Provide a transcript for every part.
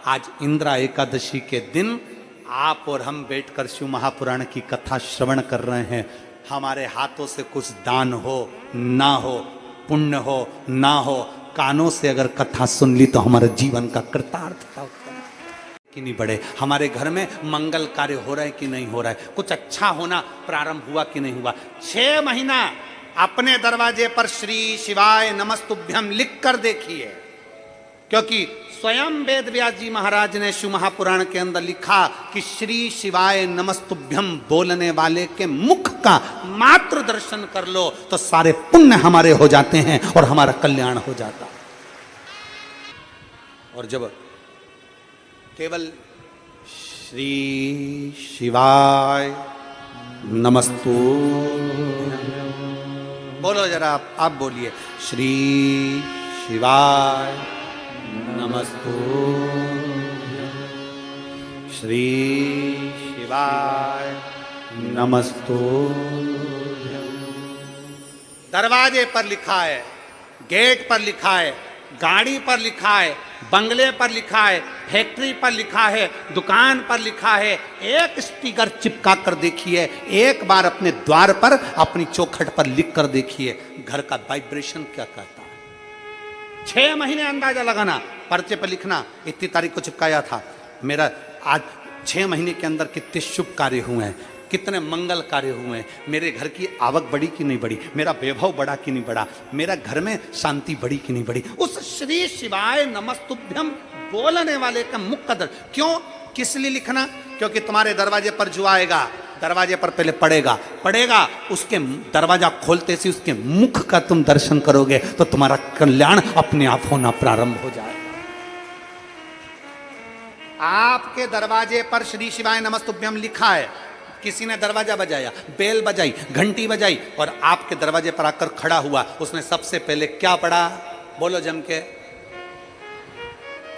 आज इंद्रा एकादशी के दिन आप और हम बैठकर शिव महापुराण की कथा श्रवण कर रहे हैं। हमारे हाथों से कुछ दान हो ना हो, पुण्य हो ना हो, कानों से अगर कथा सुन ली तो हमारे जीवन का कृतार्थता उत्पन्न कि नहीं बढ़े। हमारे घर में मंगल कार्य हो रहा है कि नहीं हो रहा है, कुछ अच्छा होना प्रारंभ हुआ कि नहीं हुआ। 6 महीना अपने दरवाजे पर श्री शिवाय नमस्तुभ्यम लिख कर देखिए, क्योंकि स्वयं वेद व्यास जी महाराज ने शिव महापुराण के अंदर लिखा कि श्री शिवाय नमस्तुभ्यम बोलने वाले के मुख का मात्र दर्शन कर लो तो सारे पुण्य हमारे हो जाते हैं और हमारा कल्याण हो जाता है। और जब केवल श्री शिवाय नमस्तुभ्यम बोलो, जरा आप बोलिए, श्री शिवाय नमस्तुभ्यम, श्री शिवाय नमस्तुभ्यम। दरवाजे पर लिखा है, गेट पर लिखा है, गाड़ी पर लिखा है, बंगले पर लिखा है, फैक्ट्री पर लिखा है, दुकान पर लिखा है। एक स्टिकर चिपका कर देखिए, एक बार अपने द्वार पर अपनी चौखट पर लिख कर देखिए, घर का वाइब्रेशन क्या कहता है। 6 महीने अंदाजा लगाना, पर्चे पर लिखना, इतनी तारीख को चिपकाया था। मेरा आज 6 महीने के अंदर कितने शुभ कार्य हुए हैं, कितने मंगल कार्य हुए हैं, मेरे घर की आवक बढ़ी कि नहीं बढ़ी, मेरा वैभव बढ़ा कि नहीं बढ़ा, मेरा घर में शांति बढ़ी कि नहीं बढ़ी। उस श्री शिवाय नमस्तुभ्यम बोलने वाले का मुख कदर क्यों, किस लिए लिखना? क्योंकि तुम्हारे दरवाजे पर जो आएगा, दरवाजे पर पहले पड़ेगा, उसके दरवाजा खोलते से उसके मुख का तुम दर्शन करोगे तो तुम्हारा कल्याण अपने आप होना प्रारंभ हो जाएगा। आपके दरवाजे पर श्री शिवाय नमस्तुभ्यम लिखा है, किसी ने दरवाजा बजाया, बेल बजाई, घंटी बजाई और आपके दरवाजे पर आकर खड़ा हुआ, उसने सबसे पहले क्या पढ़ा? बोलो जम के।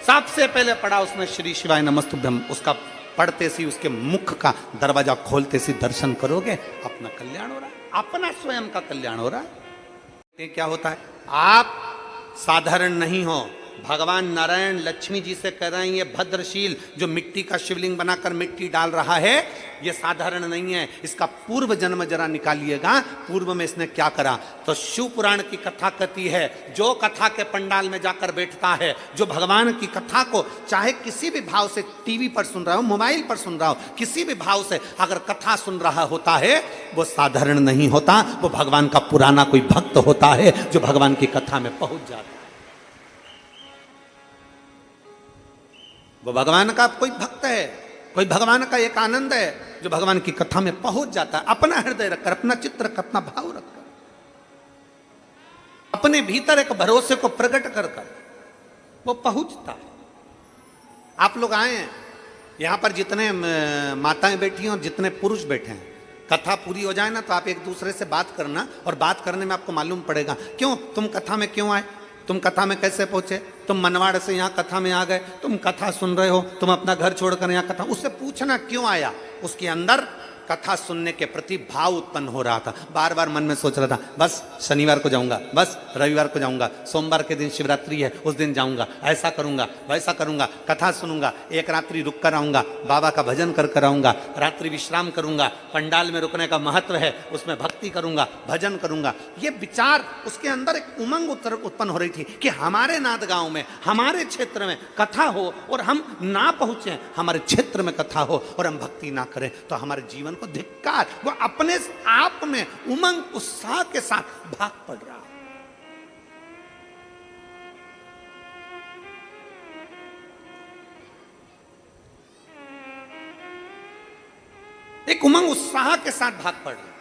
सबसे पहले पढ़ा उसने श्री शिवाय नमस्तुभ्यम। उसका पढ़ते सी, उसके मुख का दरवाजा खोलते सी दर्शन करोगे, अपना कल्याण हो रहा है, अपना स्वयं का कल्याण हो रहा है। क्या होता है, आप साधारण नहीं हो। भगवान नारायण लक्ष्मी जी से कह रहे हैं, ये भद्रशील जो मिट्टी का शिवलिंग बनाकर मिट्टी डाल रहा है, ये साधारण नहीं है, इसका पूर्व जन्म जरा निकालिएगा, पूर्व में इसने क्या करा। तो शिव पुराण की कथा कहती है, जो कथा के पंडाल में जाकर बैठता है, जो भगवान की कथा को चाहे किसी भी भाव से टीवी पर सुन रहा हो, मोबाइल पर सुन रहा हो, किसी भी भाव से अगर कथा सुन रहा होता है, वो साधारण नहीं होता, वो भगवान का पुराना कोई भक्त होता है जो भगवान की कथा में पहुंच जाता है। वो भगवान का कोई भक्त है, कोई भगवान का एक आनंद है जो भगवान की कथा में पहुंच जाता है। अपना हृदय रखकर, अपना चित्र रखकर, अपना भाव रखकर, अपने भीतर एक भरोसे को प्रकट कर कर वो पहुंचता है। आप लोग आए हैं यहां पर, जितने माताएं बैठी हैं और जितने पुरुष बैठे हैं, कथा पूरी हो जाए ना तो आप एक दूसरे से बात करना, और बात करने में आपको मालूम पड़ेगा क्यों तुम कथा में क्यों आए, तुम कथा में कैसे पहुंचे, तुम मनवाड़ से यहाँ कथा में आ गए, तुम कथा सुन रहे हो, तुम अपना घर छोड़कर यहाँ कथा, उससे पूछना क्यों आया। उसके अंदर कथा सुनने के प्रति भाव उत्पन्न हो रहा था। बार बार मन में सोच रहा था, बस शनिवार को जाऊंगा, बस रविवार को जाऊंगा, सोमवार के दिन शिवरात्रि है उस दिन जाऊंगा, ऐसा करूंगा वैसा करूंगा, कथा सुनूंगा, एक रात्रि रुक कर आऊंगा, बाबा का भजन कर कर आऊंगा, रात्रि विश्राम करूंगा, पंडाल में रुकने का महत्व है, उसमें भक्ति करूंगा, भजन करूंगा। ये विचार उसके अंदर एक उमंग उत्पन्न हो रही थी कि हमारे नाद गांव में, हमारे क्षेत्र में कथा हो और हम ना पहुंचे, हमारे क्षेत्र में कथा हो और हम भक्ति ना करें तो हमारे जीवन को धिक्कार। वो अपने आप में उमंग उत्साह के साथ भाग पड़ रहा है। एक उमंग उत्साह के साथ भाग पड़ रहा है।